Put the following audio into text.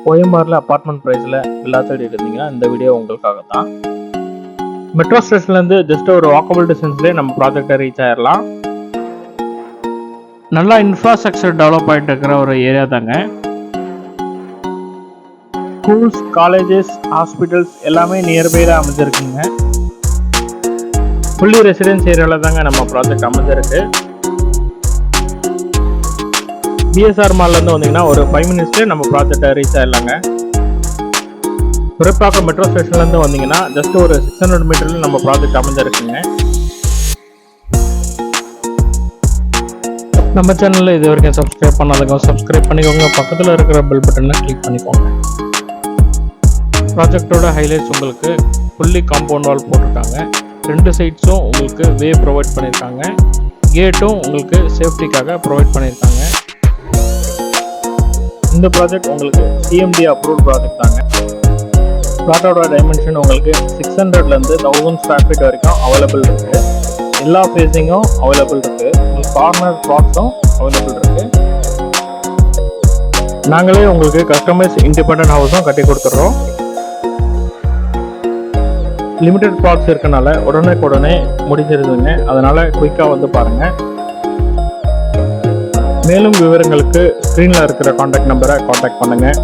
ஓஎம்ஆரில் apartment ப்ரைஸில் villa தேடிட்டு இருந்தீங்கன்னா இந்த வீடியோ உங்களுக்காக தான். மெட்ரோ ஸ்டேஷன்லேருந்து ஜஸ்ட் ஒரு வாக்கபிள் டிஸ்டன்ஸ்லேயே நம்ம ப்ராஜெக்டை ரீச் ஆயிடலாம். நல்லா இன்ஃப்ராஸ்ட்ரக்சர் டெவலப் ஆகிட்டு இருக்கிற ஒரு ஏரியா தாங்க. ஸ்கூல்ஸ், காலேஜஸ், ஹாஸ்பிட்டல்ஸ் எல்லாமே நியர்பையில் அமைஞ்சிருக்குங்க. ஃபுல்லி ரெசிடென்ஸ் ஏரியாவில் தாங்க நம்ம ப்ராஜெக்ட் அமைஞ்சிருக்கு. பிஎஸ்ஆர் மால்லேருந்து வந்தீங்கன்னா ஒரு 5 மினிட்ஸ்லேயே நம்ம ப்ராஜெக்டை ரீச் ஆகிடலாங்க. துறைப்பாக்கம் மெட்ரோ ஸ்டேஷன்லேருந்து வந்தீங்கன்னா ஜஸ்ட் ஒரு 600 மீட்டரில் நம்ம ப்ராஜெக்ட் அமைஞ்சிருக்குங்க. நம்ம சேனலில் இது வரைக்கும் சப்ஸ்கிரைப் பண்ணாதவங்க சப்ஸ்கிரைப் பண்ணிக்கோங்க. பக்கத்தில் இருக்கிற பெல் பட்டனை கிளிக் பண்ணிக்கோங்க. ப்ராஜெக்டோட ஹைலைட்ஸ் உங்களுக்கு ஃபுல்லி காம்பவுண்ட் வால் போட்டிருக்காங்க. 2 சைட்ஸும் உங்களுக்கு வே ப்ரொவைட் பண்ணியிருக்காங்க. கேட்டும் உங்களுக்கு சேஃப்டிக்காக ப்ரொவைட் பண்ணியிருக்காங்க. இந்த ப்ராஜெக்ட் உங்களுக்கு சிஎம்டி அப்ரூவ்ட் ப்ராஜெக்ட் தாங்க. பிளாட்டோட டைமென்ஷன் உங்களுக்கு 600லேருந்து 1000 ஸ்கொயர் ஃபீட் வரைக்கும் அவைலபிள் இருக்குது. எல்லா ஃபேஸிங்கும் அவைலபிள் இருக்குது. உங்களுக்கு கார்னர் பிளாட்ஸும் அவைலபிள் இருக்குது. நாங்களே உங்களுக்கு கஸ்டமைஸ் இண்டிபெண்டன்ட் ஹவுஸும் கட்டி கொடுத்துட்றோம். லிமிடெட் பிளாட்ஸ் இருக்கனால உடனே முடிஞ்சிருதுங்க. அதனால் குயிக்காக வந்து பாருங்கள். மேலும் விவரங்களுக்கு ஸ்க்ரீனில் இருக்கிற காண்டாக்ட் நம்பரை காண்டாக்ட் பண்ணுங்கள்.